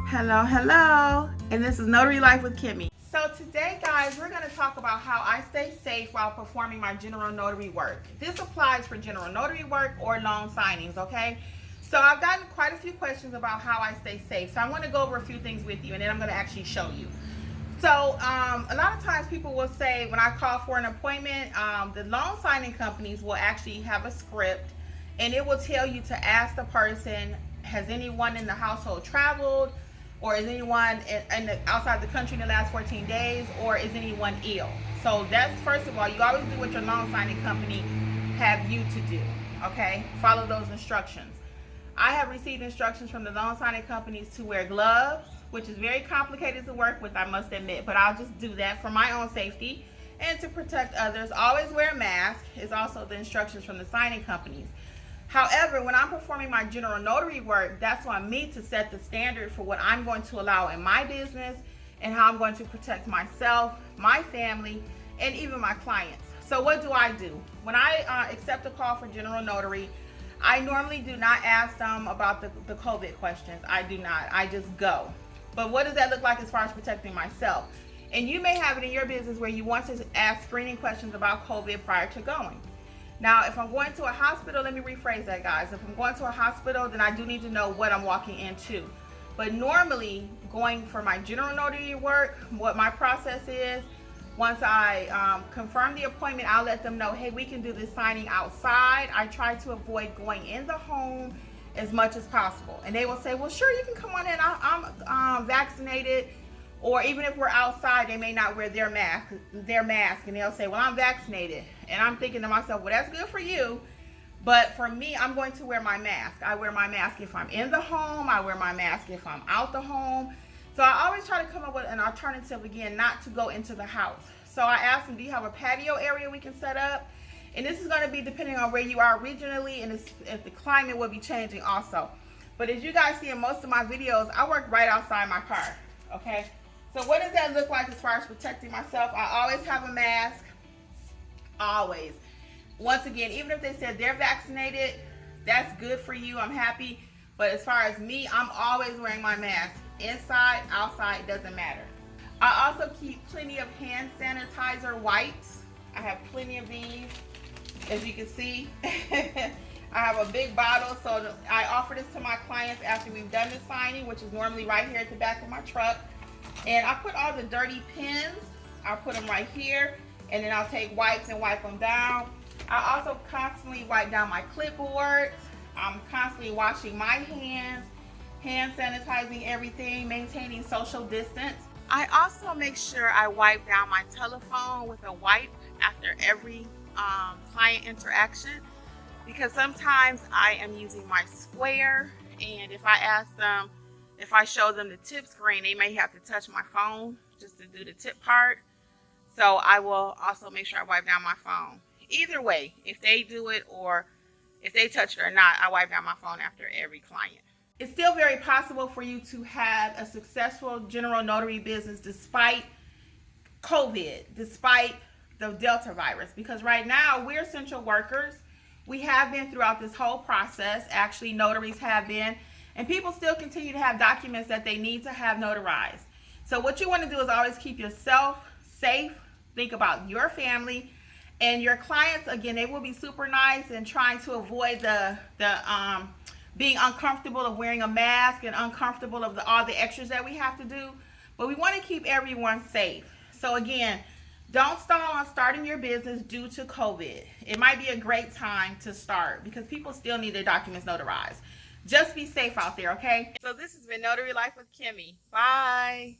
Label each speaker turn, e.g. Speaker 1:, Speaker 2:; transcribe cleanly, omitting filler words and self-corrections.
Speaker 1: Hello, and this is Notary Life with Kimmi. So today, guys, we're going to talk about how I stay safe while performing my general notary work. This applies for general notary work or loan signings, okay? So I've gotten quite a few questions about how I stay safe. So I want to go over a few things with you, and then I'm going to actually show you. So a lot of times people will say when I call for an appointment, the loan signing companies will actually have a script, and it will tell you to ask the person, has anyone in the household traveled? Or is anyone outside the country in the last 14 days? Or is anyone ill? So that's, first of all, you always do what your loan signing company have you to do, okay? Follow those instructions. I have received instructions from the loan signing companies to wear gloves, which is very complicated to work with, I must admit, but I'll just do that for my own safety and to protect others. Always wear a mask is also the instructions from the signing companies. However, when I'm performing my general notary work, that's on me to set the standard for what I'm going to allow in my business and how I'm going to protect myself, my family, and even my clients. So what do? When I accept a call for general notary, I normally do not ask them about the COVID questions. I do not. I just go. But what does that look like as far as protecting myself? And you may have it in your business where you want to ask screening questions about COVID prior to going. Now, if I'm going to a hospital, let me rephrase that, guys. If I'm going to a hospital, then I do need to know what I'm walking into. But normally, going for my general notary work, what my process is, once I confirm the appointment, I'll let them know, hey, we can do this signing outside. I try to avoid going in the home as much as possible. And they will say, well, sure, you can come on in. I'm vaccinated. Or even if we're outside, they may not wear their mask, and they'll say, well, I'm vaccinated. And I'm thinking to myself, well, that's good for you. But for me, I'm going to wear my mask. I wear my mask if I'm in the home. I wear my mask if I'm out the home. So I always try to come up with an alternative, again, not to go into the house. So I asked them, do you have a patio area we can set up? And this is going to be depending on where you are regionally, and if the climate will be changing also. But as you guys see in most of my videos, I work right outside my car, okay? So what does that look like as far as protecting myself? I always have a mask, always. Once again, even if they said they're vaccinated, that's good for you, I'm happy. But as far as me, I'm always wearing my mask. Inside, outside, it doesn't matter. I also keep plenty of hand sanitizer wipes. I have plenty of these, as you can see. I have a big bottle, so I offer this to my clients after we've done the signing, which is normally right here at the back of my truck. And I put all the dirty pins, I'll put them right here, and then I'll take wipes and wipe them down. I also constantly wipe down my clipboards. I'm constantly washing my hands, hand sanitizing everything, maintaining social distance. I also make sure I wipe down my telephone with a wipe after every client interaction, because sometimes I am using my Square, and if I show them the tip screen, they may have to touch my phone just to do the tip part. So I will also make sure I wipe down my phone. Either way, if they do it or if they touch it or not, I wipe down my phone after every client. It's still very possible for you to have a successful general notary business despite COVID, despite the Delta virus, because right now we're essential workers. We have been throughout this whole process. Actually, notaries have been. And people still continue to have documents that they need to have notarized. So what you want to do is always keep yourself safe. Think about your family and your clients. Again, they will be super nice and trying to avoid the being uncomfortable of wearing a mask and uncomfortable of all the extras that we have to do. But we want to keep everyone safe. So again, don't stall on starting your business due to COVID. It might be a great time to start because people still need their documents notarized. Just be safe out there, okay? So this has been Notary Life with Kimmi. Bye.